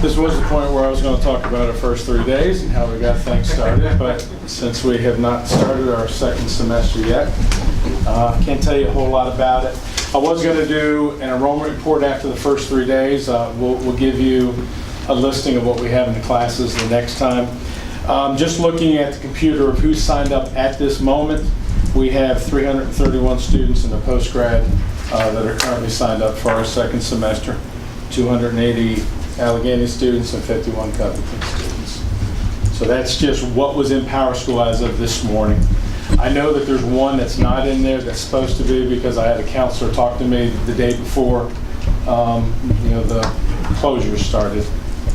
This was the point where I was going to talk about our first 3 days and how we got things started, but since we have not started our second semester yet, I can't tell you a whole lot about it. I was going to do an enrollment report after the first 3 days. We'll give you a listing of what we have in the classes the next time. Just looking at the computer of who signed up at this moment, we have 331 students in the post-grad that are currently signed up for our second semester, 280 Alleghany students and 51 Covington students. So that's just what was in PowerSchool as of this morning. I know that there's one that's not in there that's supposed to be, because I had a counselor talk to me the day before the closure started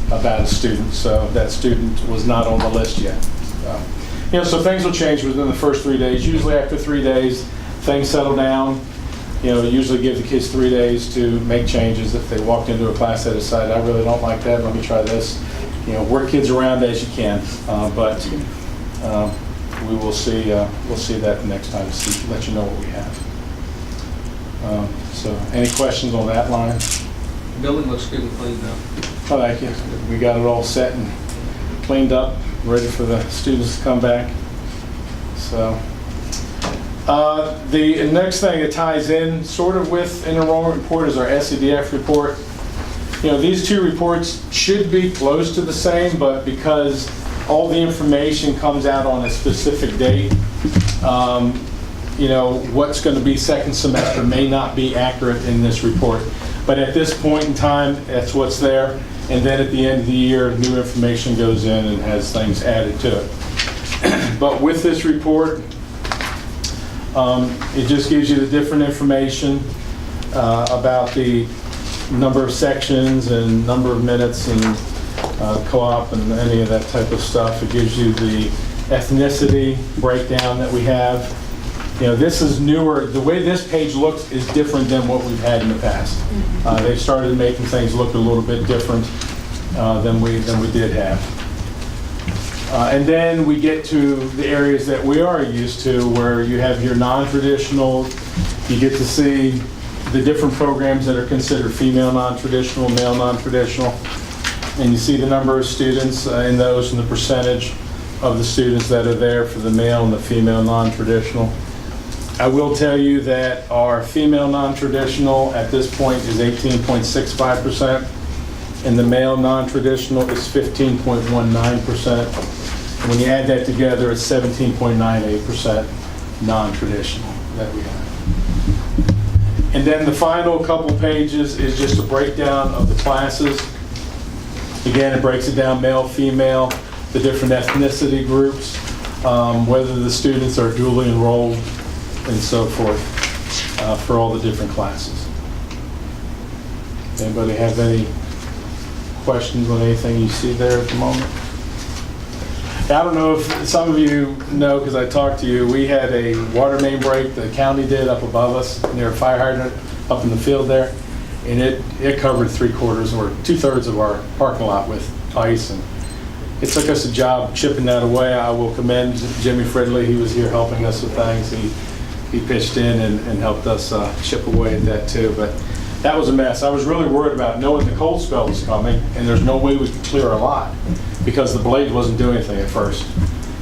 about a student, so that student was not on the list yet. So things will change within the first 3 days. Usually after 3 days, things settle down. Usually give the kids 3 days to make changes. If they walked into a class that decided, I really don't like that, let me try this. Work kids around as you can, but we will see. We'll see that the next time to let you know what we have. So, any questions on that line? The building looks good and cleaned up. Oh, thank you. We got it all set and cleaned up, ready for the students to come back. So. The next thing that ties in sort of with an enrollment report is our SEDF report. These two reports should be close to the same, but because all the information comes out on a specific date, what's going to be second semester may not be accurate in this report. But at this point in time, that's what's there. And then at the end of the year, new information goes in and has things added to it. But with this report, it just gives you the different information about the number of sections and number of minutes and co-op and any of that type of stuff. It gives you the ethnicity breakdown that we have. This is newer. The way this page looks is different than what we've had in the past. They've started making things look a little bit different than we did have. And then we get to the areas that we are used to, where you have your non-traditional. You get to see the different programs that are considered female non-traditional, male non-traditional. And you see the number of students in those and the percentage of the students that are there for the male and the female non-traditional. I will tell you that our female non-traditional at this point is 18.65%, and the male non-traditional is 15.19%. And when you add that together, it's 17.98% non-traditional that we have. And then the final couple pages is just a breakdown of the classes. Again, it breaks it down male, female, the different ethnicity groups, whether the students are dually enrolled, and so forth, for all the different classes. Anybody have any questions on anything you see there at the moment? I don't know if some of you know, because I talked to you, we had a water main break the county did up above us near a fire hydrant up in the field there, and it covered 3/4 or 2/3 of our parking lot with ice, and it took us a job chipping that away. I will commend Jimmy Fridley. He was here helping us with things. He pitched in and helped us chip away at that too, but that was a mess. I was really worried about knowing the cold spell was coming, and there's no way we could clear our lot because the blade wasn't doing anything at first.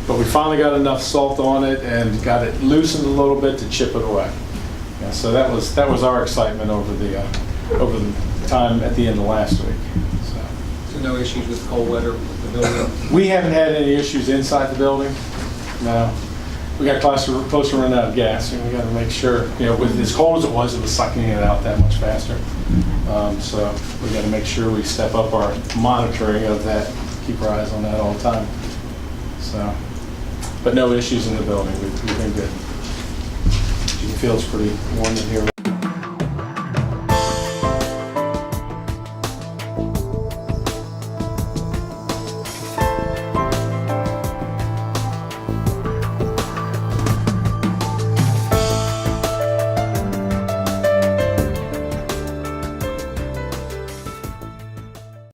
But we finally got enough salt on it and got it loosened a little bit to chip it away. Yeah, so that was our excitement over the time at the end of last week. So no issues with cold weather with the building? We haven't had any issues inside the building. No. We got close to running out of gas, and we got to make sure, with as cold as it was sucking it out that much faster. So we got to make sure we step up our monitoring of that, keep our eyes on that all the time. So, but no issues in the building. We've been good. You can feel it's pretty warm in here.